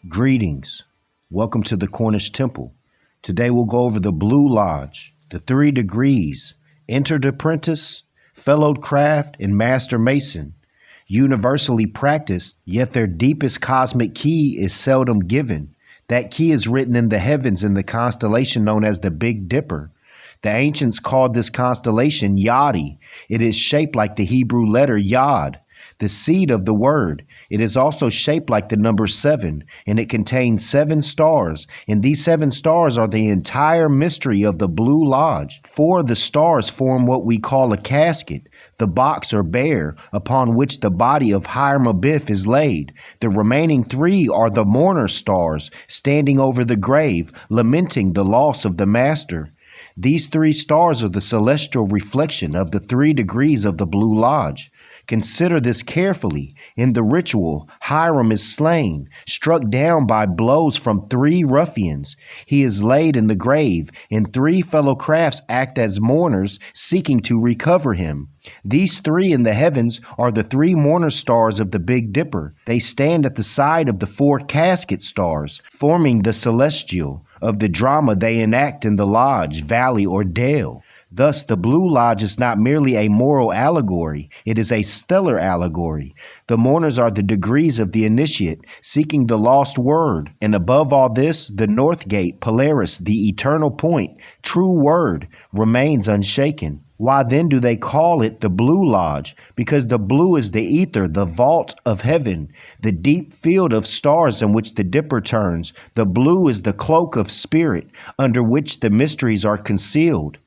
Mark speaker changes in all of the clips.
Speaker 1: Greetings. Welcome to the Cornish Temple. Today we'll go over the Blue Lodge, the 3 degrees, entered apprentice, fellowed craft, and master mason. Universally practiced, yet their deepest cosmic key is seldom given. That key is written in the heavens in the constellation known as the Big Dipper. The ancients called this constellation Yodi. It is shaped like the Hebrew letter Yod, the seed of the word. It is also shaped like the number 7, and it contains 7 stars, and these 7 stars are the entire mystery of the Blue Lodge. 4 of the stars form what we call a casket, the box or bear, upon which the body of Hiram is laid. The remaining 3 are the mourner stars, standing over the grave, lamenting the loss of the master. These 3 stars are the celestial reflection of the 3 degrees of the Blue Lodge. Consider this carefully. In the ritual, Hiram is slain, struck down by blows from 3 ruffians. He is laid in the grave, and 3 fellow crafts act as mourners, seeking to recover him. These 3 in the heavens are the 3 mourner stars of the Big Dipper. They stand at the side of the 4 casket stars, forming the celestial of the drama they enact in the lodge, valley, or dale. Thus, the Blue Lodge is not merely a moral allegory, it is a stellar allegory. The mourners are the degrees of the initiate, seeking the lost word. And above all this, the North Gate, Polaris, the eternal point, true word, remains unshaken. Why then do they call it the Blue Lodge? Because the blue is the ether, the vault of heaven, the deep field of stars in which the dipper turns. The blue is the cloak of spirit, under which the mysteries are concealed.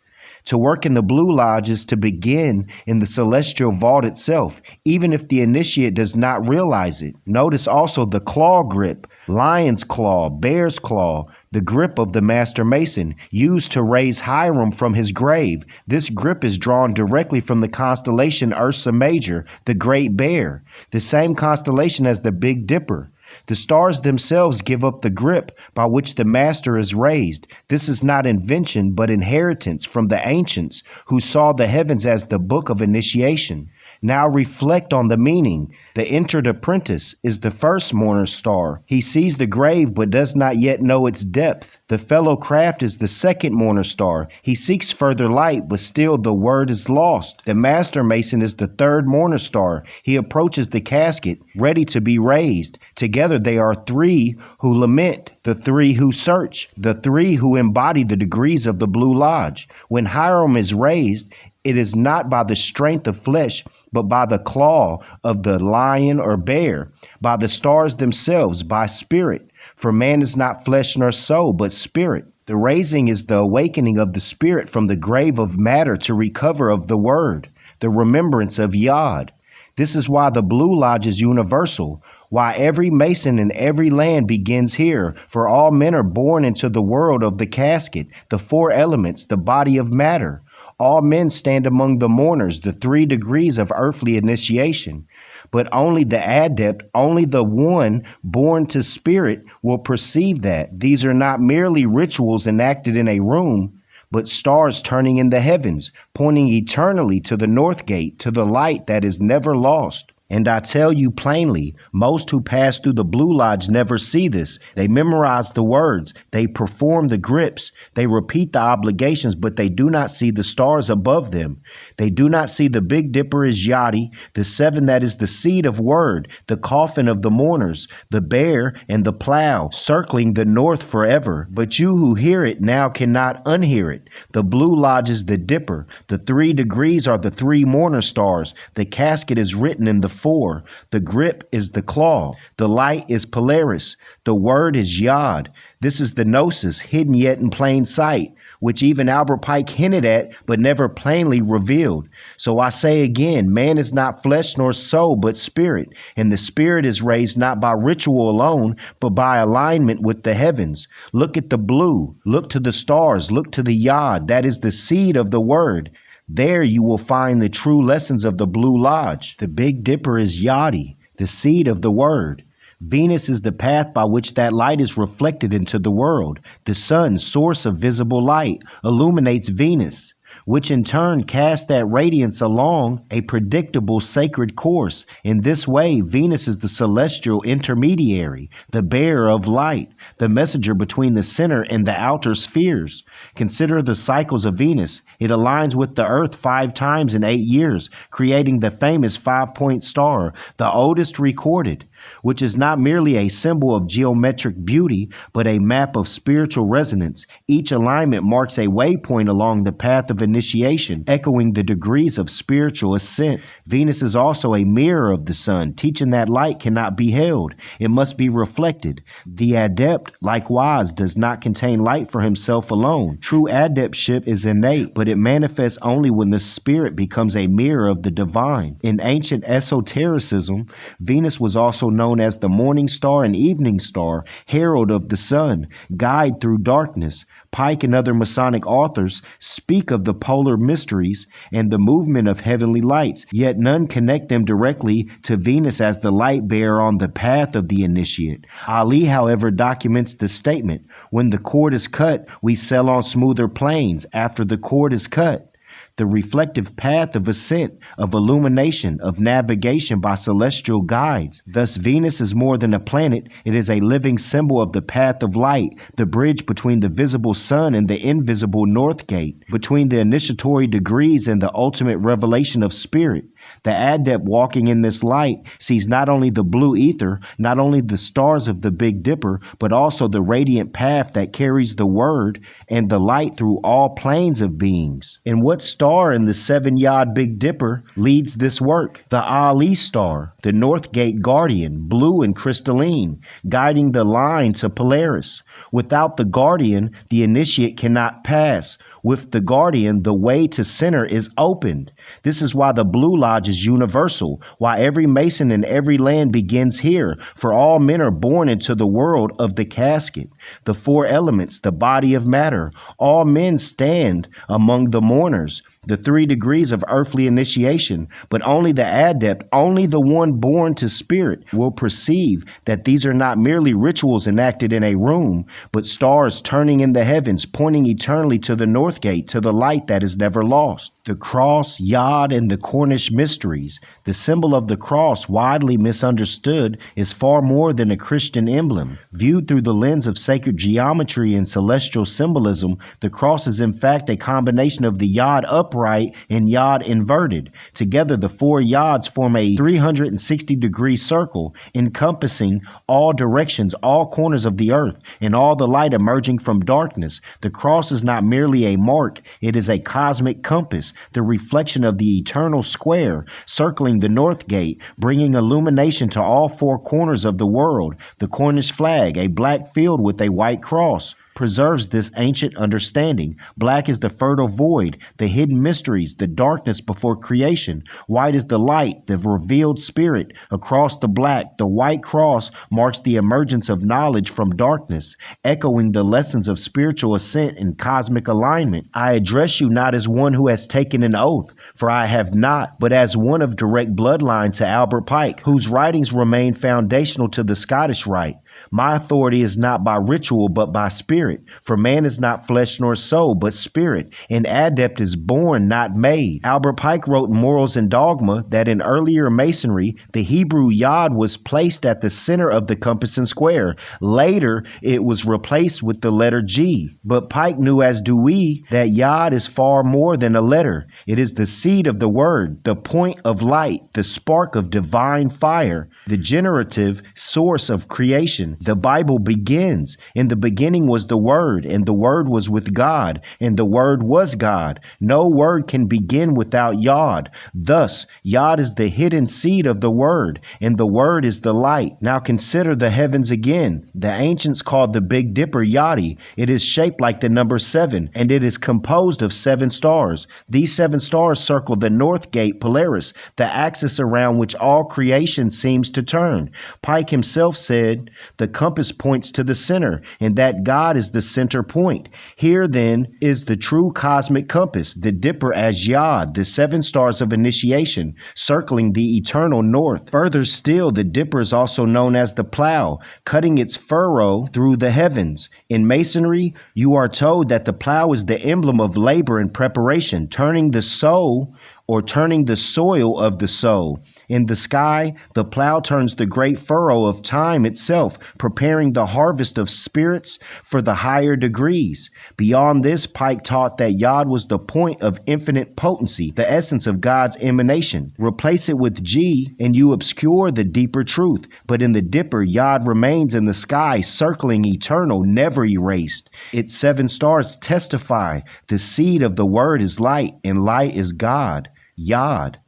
Speaker 1: To work in the Blue Lodge is to begin in the celestial vault itself, even if the initiate does not realize it. Notice also the claw grip, lion's claw, bear's claw, the grip of the master mason, used to raise Hiram from his grave. This grip is drawn directly from the constellation Ursa Major, the Great Bear, the same constellation as the Big Dipper. The stars themselves give up the grip by which the master is raised. This is not invention, but inheritance from the ancients who saw the heavens as the book of initiation. Now reflect on the meaning. The entered apprentice is the first mourner star. He sees the grave but does not yet know its depth. The fellow craft is the second mourner star. He seeks further light, but still the word is lost. The master mason is the third mourner star. He approaches the casket, ready to be raised. Together they are 3 who lament, the 3 who search, the 3 who embody the degrees of the Blue Lodge. When Hiram is raised, it is not by the strength of flesh, but by the claw of the lion or bear, by the stars themselves, by spirit. For man is not flesh nor soul, but spirit. The raising is the awakening of the spirit from the grave of matter to recover of the word, the remembrance of Yod. This is why the Blue Lodge is universal, why every mason in every land begins here, for all men are born into the world of the casket, the 4 elements, the body of matter. All men stand among the mourners, the 3 degrees of earthly initiation. But only the adept, only the one born to spirit will perceive that. These are not merely rituals enacted in a room, but stars turning in the heavens, pointing eternally to the North Gate, to the light that is never lost. And I tell you plainly, most who pass through the Blue Lodge never see this. They memorize the words, they perform the grips, they repeat the obligations, but they do not see the stars above them. They do not see the Big Dipper as Yodi, the 7 that is the seed of word, the coffin of the mourners, the bear and the plow, circling the north forever. But you who hear it now cannot unhear it. The Blue Lodge is the dipper. The 3 degrees are the 3 mourner stars. The casket is written in the 4. The grip is the claw. The light is Polaris. The word is Yod. This is the gnosis, hidden yet in plain sight, which even Albert Pike hinted at, but never plainly revealed. So I say again, man is not flesh nor soul, but spirit. And the spirit is raised not by ritual alone, but by alignment with the heavens. Look at the blue. Look to the stars. Look to the Yod. That is the seed of the word. There you will find the true lessons of the Blue Lodge. The Big Dipper is Yodi, the seed of the word. Venus is the path by which that light is reflected into the world. The sun, source of visible light, illuminates Venus. which in turn cast that radiance along a predictable sacred course. In this way, Venus is the celestial intermediary, the bearer of light, the messenger between the center and the outer spheres. Consider the cycles of Venus. It aligns with the Earth 5 times in 8 years, creating the famous 5-point star, the oldest recorded, which is not merely a symbol of geometric beauty, but a map of spiritual resonance. Each alignment marks a waypoint along the path of initiation, echoing the degrees of spiritual ascent. Venus is also a mirror of the sun, teaching that light cannot be held. It must be reflected. The Adept, likewise, does not contain light for himself alone. True adeptship is innate, but it manifests only when the spirit becomes a mirror of the divine. In ancient esotericism, Venus was also known as the morning star and evening star, herald of the sun, guide through darkness. Pike and other Masonic authors speak of the polar mysteries and the movement of heavenly lights, yet none connect them directly to Venus as the light bearer on the path of the initiate. Ali, however, documents the statement, "When the cord is cut, we sail on smoother plains. After the cord is cut, the reflective path of ascent, of illumination, of navigation by celestial guides." Thus, Venus is more than a planet. It is a living symbol of the path of light, the bridge between the visible sun and the invisible north gate, between the initiatory degrees and the ultimate revelation of spirit. The adept walking in this light sees not only the blue ether, not only the stars of the Big Dipper, but also the radiant path that carries the word and the light through all planes of beings. And what star in the 7-yod Big Dipper leads this work? The Ali star, the North Gate guardian, blue and crystalline, guiding the line to Polaris. Without the guardian, the initiate cannot pass. With the guardian, the way to center is opened. This is why the Blue Lodge is universal, why every Mason in every land begins here, for all men are born into the world of the casket. The 4 elements, the body of matter, all men stand among the mourners. The 3 degrees of earthly initiation, but only the adept, only the one born to spirit, will perceive that these are not merely rituals enacted in a room, but stars turning in the heavens, pointing eternally to the north gate, to the light that is never lost. The cross, Yod, and the Cornish mysteries. The symbol of the cross, widely misunderstood, is far more than a Christian emblem. Viewed through the lens of sacred geometry and celestial symbolism, the cross is in fact a combination of the Yod upright and Yod inverted. Together, the 4 Yods form a 360-degree circle, encompassing all directions, all corners of the earth, and all the light emerging from darkness. The cross is not merely a mark, it is a cosmic compass, the reflection of the eternal square, circling the north gate, bringing illumination to all 4 corners of the world. The Cornish flag, a black field with a white cross, preserves this ancient understanding. Black is the fertile void, the hidden mysteries, the darkness before creation. White is the light, the revealed spirit. Across the black, the white cross marks the emergence of knowledge from darkness, echoing the lessons of spiritual ascent and cosmic alignment. I address you not as one who has taken an oath, for I have not, but as one of direct bloodline to Albert Pike, whose writings remain foundational to the Scottish Rite. My authority is not by ritual, but by spirit. For man is not flesh nor soul, but spirit. An adept is born, not made. Albert Pike wrote in Morals and Dogma that in earlier masonry, the Hebrew Yod was placed at the center of the compass and square. Later, it was replaced with the letter G. But Pike knew, as do we, that Yod is far more than a letter. It is the seed of the word, the point of light, the spark of divine fire, the generative source of creation. The Bible begins, "In the beginning was the Word, and the Word was with God, and the Word was God." No word can begin without Yod. Thus, Yod is the hidden seed of the Word, and the Word is the light. Now consider the heavens again. The ancients called the Big Dipper Yodi. It is shaped like the number 7, and it is composed of 7 stars. These 7 stars circle the north gate Polaris, the axis around which all creation seems to turn. Pike himself said, The compass points to the center, and that God is the center point. Here, then, is the true cosmic compass, the dipper as Yod, the 7 stars of initiation, circling the eternal north. Further still, the dipper is also known as the plow, cutting its furrow through the heavens. In Masonry, you are told that the plow is the emblem of labor and preparation, turning the soul or turning the soil of the soul. In the sky, the plow turns the great furrow of time itself, preparing the harvest of spirits for the higher degrees. Beyond this, Pike taught that Yod was the point of infinite potency, the essence of God's emanation. Replace it with G, and you obscure the deeper truth. But in the dipper, Yod remains in the sky, circling eternal, never erased. Its 7 stars testify the seed of the word is light, and light is God. Yod.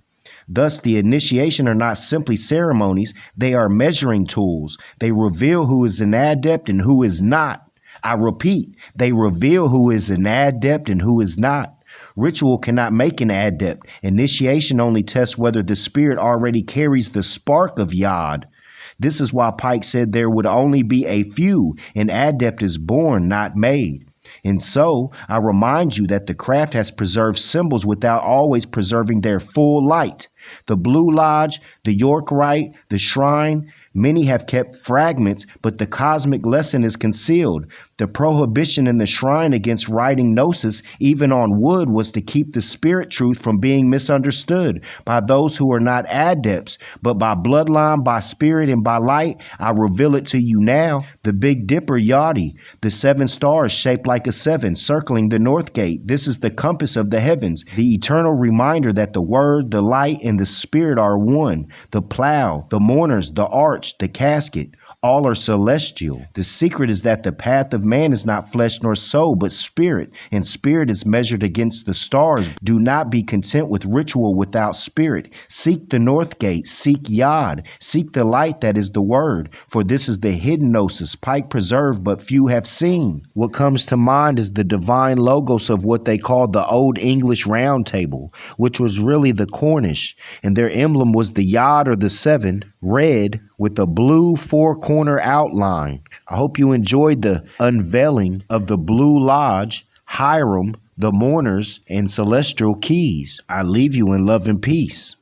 Speaker 1: Thus, the initiation are not simply ceremonies, they are measuring tools. They reveal who is an adept and who is not. I repeat, they reveal who is an adept and who is not. Ritual cannot make an adept. Initiation only tests whether the spirit already carries the spark of Yod. This is why Pike said there would only be a few. An adept is born, not made. And so, I remind you that the craft has preserved symbols without always preserving their full light. The Blue Lodge, the York Rite, the Shrine, many have kept fragments, but the cosmic lesson is concealed. The prohibition in the shrine against writing gnosis, even on wood, was to keep the spirit truth from being misunderstood by those who are not adepts, but by bloodline, by spirit, and by light. I reveal it to you now. The Big Dipper Yodi, the 7 stars shaped like a 7, circling the north gate. This is the compass of the heavens, the eternal reminder that the word, the light, and the spirit are one. The plow, the mourners, the arch, the casket, all are celestial. The secret is that the path of man is not flesh nor soul, but spirit, and spirit is measured against the stars. Do not be content with ritual without spirit. Seek the north gate, seek Yod, seek the light that is the word, for this is the hidden gnosis, Pike preserved but few have seen. What comes to mind is the divine logos of what they called the Old English Round Table, which was really the Cornish, and their emblem was the Yod or the 7, red, with a blue 4-corner outline. I hope you enjoyed the unveiling of the Blue Lodge, Hiram, the Mourners, and Celestial Keys. I leave you in love and peace.